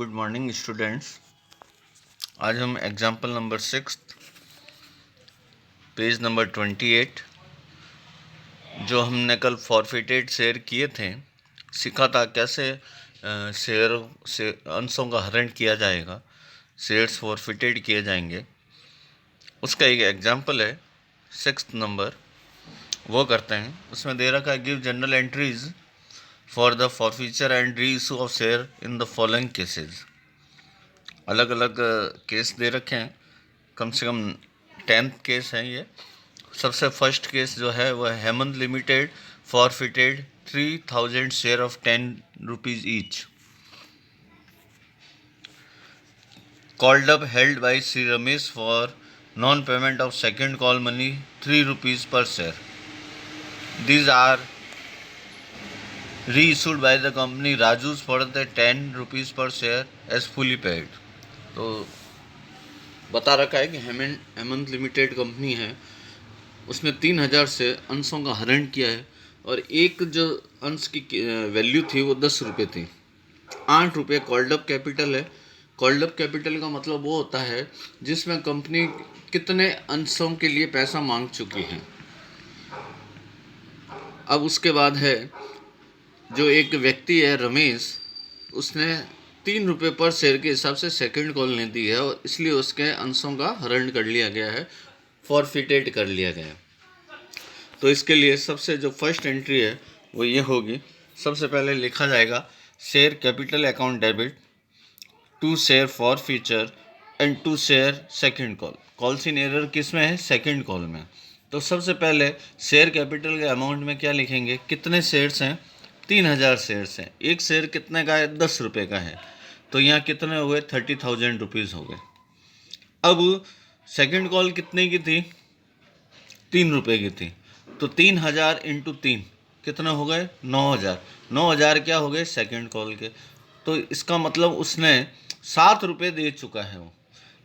Good morning students. आज हम example number 6 page number 28 जो हमने कल फॉरफिटेड शेयर किए थे, सीखा था कैसे शेयर से अंशों का हरण किया जाएगा, शेयर्स फॉरफिटेड किए जाएंगे। उसका एक एग्जाम्पल है 6 नंबर, वो करते हैं। उसमें दे रखा है give general entries for the forfeiture and reissue of share in the following cases. अलग अलग केस दे रखे हैं, कम से कम 10th केस है ये। सबसे फर्स्ट केस जो है वह Hemant limited forfeited 3000 share of 10 rupees each. Called up held by Shri Ramesh for non payment of second call money 3 rupees per share. These are reissued by the company Raju's for the 10 rupees per share as fully paid. तो बता रखा है कि Hemant limited company है, उसने 3000 से अंशों का हरण किया है और एक जो अंश की वैल्यू थी वो 10 रुपये थी। 8 रुपये कॉल्ड अप कैपिटल है। कॉल्ड अप कैपिटल का मतलब वो होता है जिसमें कंपनी कितने अंशों के लिए पैसा मांग चुकी है। अब उसके बाद है जो एक व्यक्ति है रमेश, उसने 3 रुपये पर शेयर के हिसाब से सेकंड कॉल नहीं दी है और इसलिए उसके अंशों का हरण कर लिया गया है, फॉरफिटेड कर लिया गया है। तो इसके लिए सबसे जो फर्स्ट एंट्री है वो ये होगी। सबसे पहले लिखा जाएगा share capital account debit to share forfeiture and to share second call. Calls in arrear किस में है? सेकंड कॉल में। तो सबसे पहले शेयर कैपिटल के अमाउंट में क्या लिखेंगे? कितने शेयर्स हैं? 3000 शेयर्स हैं। एक शेयर कितने का है? 10 रुपये का है। तो यहाँ कितने हो गए? 30,000 रुपीज़ हो गए। अब सेकंड कॉल कितने की थी? 3 रुपये की थी। तो 3000 इंटू 3 कितने हो गए? 9000। 9000 क्या हो गए? सेकंड कॉल के। तो इसका मतलब उसने 7 रुपये दे चुका है। वो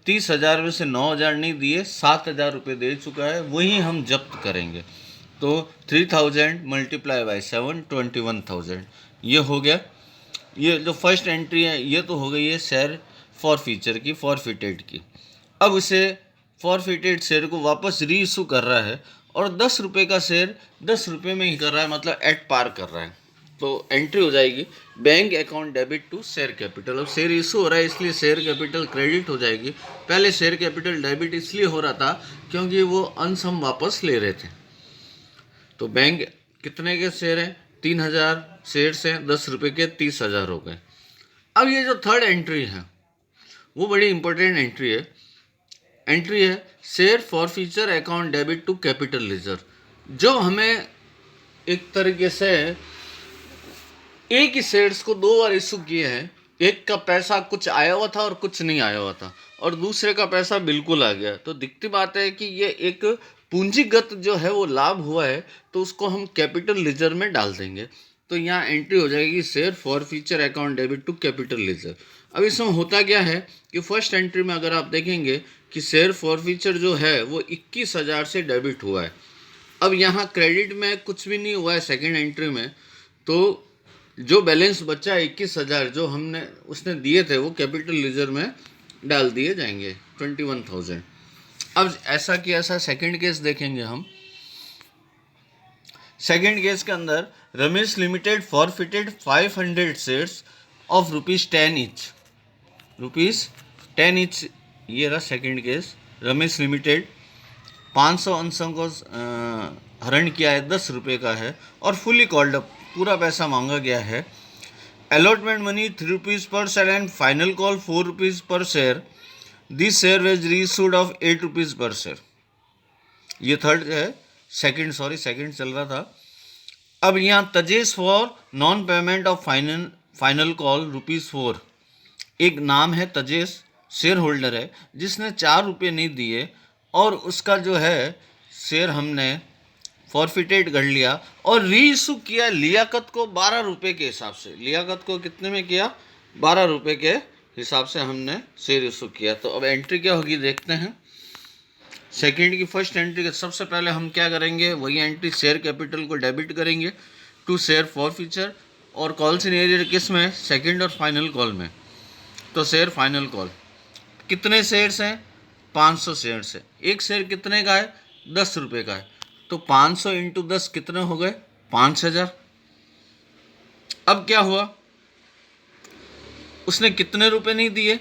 30,000 में से 9000 नहीं दिए, 7,000 रुपये दे चुका है, वही हम जब्त करेंगे। तो 3000 मल्टीप्लाई बाई 7 21,000 ये हो गया। ये जो फर्स्ट एंट्री है ये तो हो गई है शेयर फॉर फ्यूचर की, फॉरफिटेड की। अब उसे फॉरफिटेड शेयर को वापस री इशू कर रहा है और 10 रुपये का शेयर 10 रुपये में ही कर रहा है, मतलब एट पार कर रहा है। तो एंट्री हो जाएगी bank account debit to share capital. अब शेयर इशू हो रहा है इसलिए शेयर कैपिटल क्रेडिट हो जाएगी। पहले शेयर कैपिटल डेबिट इसलिए हो रहा था क्योंकि वो अंश हम वापस ले रहे थे। तो बैंक कितने के शेयर हैं? 3000 शेयर्स हैं, 10 रुपये के 30,000 हो गए। अब ये जो थर्ड एंट्री है वो बड़ी इंपॉर्टेंट एंट्री है share forfeiture account debit to capital ledger. जो हमें एक तरीके से एक ही शेयर्स को 2 बार इशू किए हैं। एक का पैसा कुछ आया हुआ था और कुछ नहीं आया हुआ था और दूसरे का पैसा बिल्कुल आ गया। तो दिखती बात है कि ये एक पूंजीगत जो है वो लाभ हुआ है, तो उसको हम कैपिटल लेजर में डाल देंगे। तो यहाँ एंट्री हो जाएगी share forfeiture account debit to capital ledger. अब इसमें होता क्या है कि फर्स्ट एंट्री में अगर आप देखेंगे कि शेयर फॉर फ्यूचर जो है वो 21,000 से डेबिट हुआ है। अब यहाँ क्रेडिट में कुछ भी नहीं हुआ है सेकेंड एंट्री में, तो जो बैलेंस बचा 21,000 जो हमने उसने दिए थे वो कैपिटल लेजर में डाल दिए जाएंगे 21,000। अब ऐसा कि ऐसा सेकंड केस देखेंगे हम। सेकंड केस के अंदर Ramesh limited forfeited 500 shares of ₹10 each. ₹10 each ये रहा सेकंड केस। रमेश लिमिटेड 500 अंशों को हरण किया है, 10 रुपये का है और फुली कॉल्ड अप, पूरा पैसा मांगा गया है। अलॉटमेंट मनी 3 रुपीज़ पर share and final call 4 rupees पर share. This share was reissued of 8 rupees पर शेयर। ये थर्ड है, सेकंड चल रहा था। अब यहाँ तजेस for non payment of final call ₹4। एक नाम है तजेस, शेयर होल्डर है जिसने 4 रुपये नहीं दिए और उसका जो है शेयर हमने फॉरफिटेड कर लिया और री इशू किया लियाकत को 12 रुपये के हिसाब से। लियाकत को कितने में किया? 12 रुपये के हिसाब से हमने शेयर इशू किया। तो अब एंट्री क्या होगी देखते हैं। सेकंड की फर्स्ट एंट्री के सबसे पहले हम क्या करेंगे, वही एंट्री शेयर कैपिटल को डेबिट करेंगे टू शेयर फॉर फ्यूचर और कॉल्स इन एरियर किस में? सेकंड और फाइनल कॉल में। तो शेयर फाइनल कॉल। कितने शेयर्स हैं? 500 शेयर्स है। एक शेयर कितने का है? 10 रुपये का है। तो 500 इंटू 10 कितने हो गए? 5000। अब क्या हुआ, उसने कितने रुपए नहीं दिए?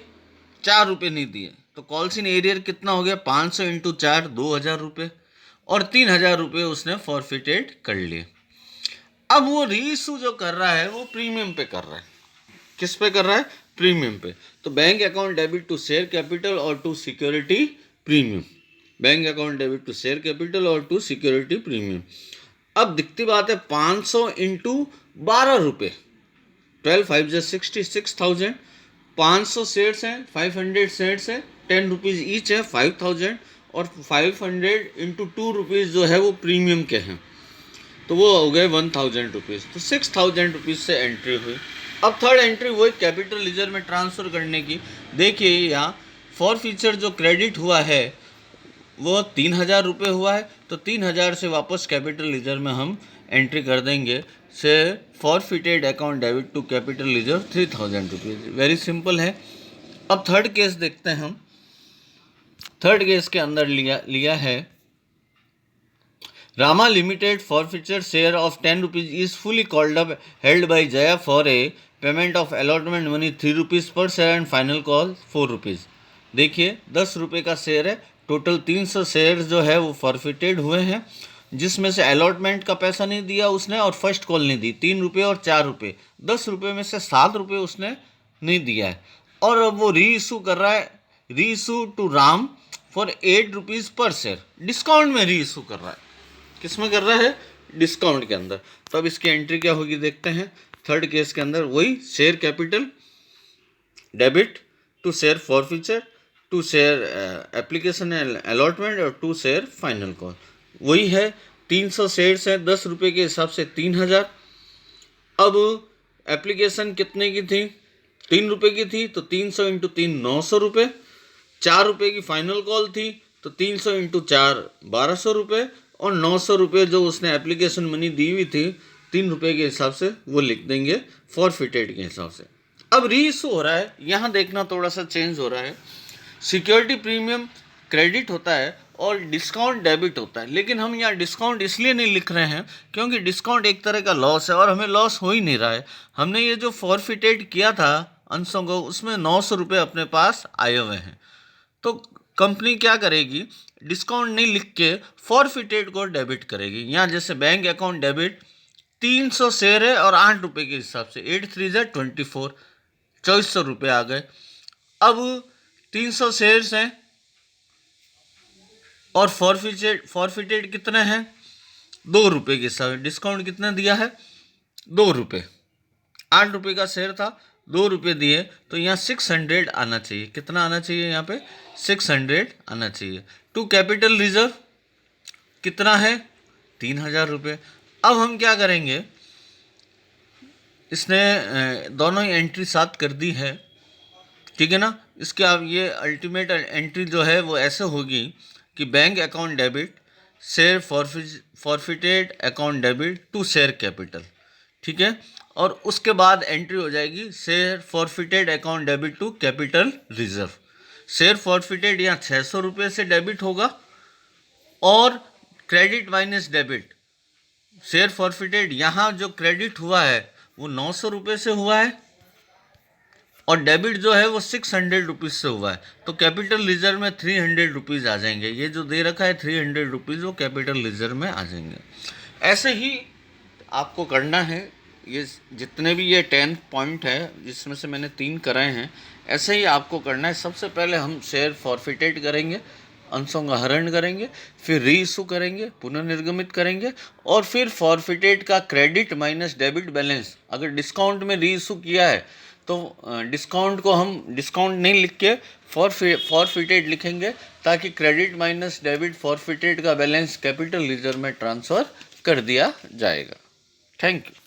4 रुपये नहीं दिए। तो कॉल्स इन एरियर कितना हो गया? 500 इंटू 4 2000 रुपये, और 3000 रुपये उसने फॉरफिटेड कर लिए। अब वो रीइशू जो कर रहा है वो प्रीमियम पे कर रहा है। किस पे कर रहा है? प्रीमियम पे। तो bank account debit to share capital और to security premium. Bank account debit to share capital और टू सिक्योरिटी प्रीमियम। अब दिखती बात है, 500 इंटू 12 रुपये, 12 5 66,000। 500 शेयर्स हैं, 500 शेयर्स हैं, 10 रुपीज़ ईच है, 5000। और 500 इंटू 2 रुपीज़ जो है वो प्रीमियम के हैं, तो वो हो गए 1000 रुपीज़। तो 6000 रुपीज़ से एंट्री हुई। अब थर्ड एंट्री वही कैपिटल लीजर में ट्रांसफ़र करने की। देखिए यहाँ फॉर फीचर जो क्रेडिट हुआ है वो 3000 रुपये हुआ है, तो 3000 से वापस कैपिटल लीजर में हम एंट्री कर देंगे से forfeited account debit to capital ledger 3000 rupees. Very simple है। अब थर्ड केस देखते हैं हम। थर्ड केस के अंदर लिया है, Rama Limited forfeiture share of 10 rupees is fully called up held by Jaya for a payment of allotment money 3 rupees per share and final call 4 rupees। देखिए 10 रुपये का शेयर है, टोटल 300 शेयर जो है वो फॉरफिटेड हुए हैं, जिसमें से अलॉटमेंट का पैसा नहीं दिया उसने और फर्स्ट कॉल नहीं दी, 3 रुपये और 4 रुपये। 10 रुपये में से 7 रुपये उसने नहीं दिया है, और अब वो री इशू कर रहा है, reissue to Ram for 8 rupees पर शेयर। डिस्काउंट में री इशू कर रहा है। किस में कर रहा है? डिस्काउंट के अंदर। तो अब इसकी एंट्री क्या होगी देखते हैं। थर्ड केस के अंदर वही share capital debit to share forfeiture to share application allotment और टू शेयर फाइनल कॉल। वही है, 300 शेयर्स हैं, 10 रुपये के हिसाब से 3000। अब एप्लीकेशन कितने की थी? 3 रुपये की थी, तो 300 इंटू 3 900 रुपये। 4 रुपये की फाइनल कॉल थी, तो 300 इंटू 4 1200 रुपये, और 900 रुपये जो उसने एप्लीकेशन मनी दी हुई थी 3 रुपये के हिसाब से वो लिख देंगे फॉरफिटेड के हिसाब से। अब री इशू हो रहा है, यहाँ देखना थोड़ा सा चेंज हो रहा है। सिक्योरिटी प्रीमियम क्रेडिट होता है और डिस्काउंट डेबिट होता है, लेकिन हम यहाँ डिस्काउंट इसलिए नहीं लिख रहे हैं क्योंकि डिस्काउंट एक तरह का लॉस है और हमें लॉस हो ही नहीं रहा है। हमने ये जो फॉरफिटेड किया था अंशों को, उसमें 900 रुपये अपने पास आए हुए हैं। तो कंपनी क्या करेगी? डिस्काउंट नहीं लिख के फॉरफिटेड को डेबिट करेगी। यहाँ जैसे बैंक अकाउंट डेबिट 300 शेयर है और 8 रुपये के हिसाब से 8 3 24, 2400 रुपये आ गए। अब 300 शेयर्स हैं और फॉरफिटेड कितने हैं? 2 रुपये के हिसाब से। डिस्काउंट कितना दिया है? 2 रुपये। 8 रुपये का शेयर था, 2 रुपये दिए, तो यहाँ 600 आना चाहिए। कितना आना चाहिए? यहाँ पे 600 आना चाहिए। टू कैपिटल रिजर्व कितना है? 3000 रुपये। अब हम क्या करेंगे, इसने दोनों ही एंट्री साथ कर दी है, ठीक है ना। इसके अब ये अल्टीमेट एंट्री जो है वो ऐसे होगी कि bank account debit share forfeited account debit to share capital, ठीक है। और उसके बाद एंट्री हो जाएगी share forfeited account debit to capital reserve. Share forfeited यहाँ 600 रुपये से डेबिट होगा, और credit minus debit share forfeited यहाँ जो क्रेडिट हुआ है वो 900 रुपये से हुआ है, और डेबिट जो है वो 600 रुपीज़ से हुआ है। तो कैपिटल रिजर्व में 300 रुपीज़ आ जाएंगे। ये जो दे रखा है 300 रुपीज़ वो कैपिटल रिजर्व में आ जाएंगे। ऐसे ही आपको करना है। ये जितने भी ये 10 पॉइंट है जिसमें से मैंने 3 कराए हैं, ऐसे ही आपको करना है। सबसे पहले हम शेयर फॉरफिटेड करेंगे, अंशों का हरण करेंगे, फिर री इशू करेंगे, पुनर्निर्गमित करेंगे, और फिर फॉरफिटेड का क्रेडिट माइनस डेबिट बैलेंस। अगर डिस्काउंट में री इशू किया है तो डिस्काउंट को हम डिस्काउंट नहीं लिख के फॉरफिटेड लिखेंगे, ताकि क्रेडिट माइनस डेबिट फॉरफिटेड का बैलेंस कैपिटल रिजर्व में ट्रांसफ़र कर दिया जाएगा। Thank you.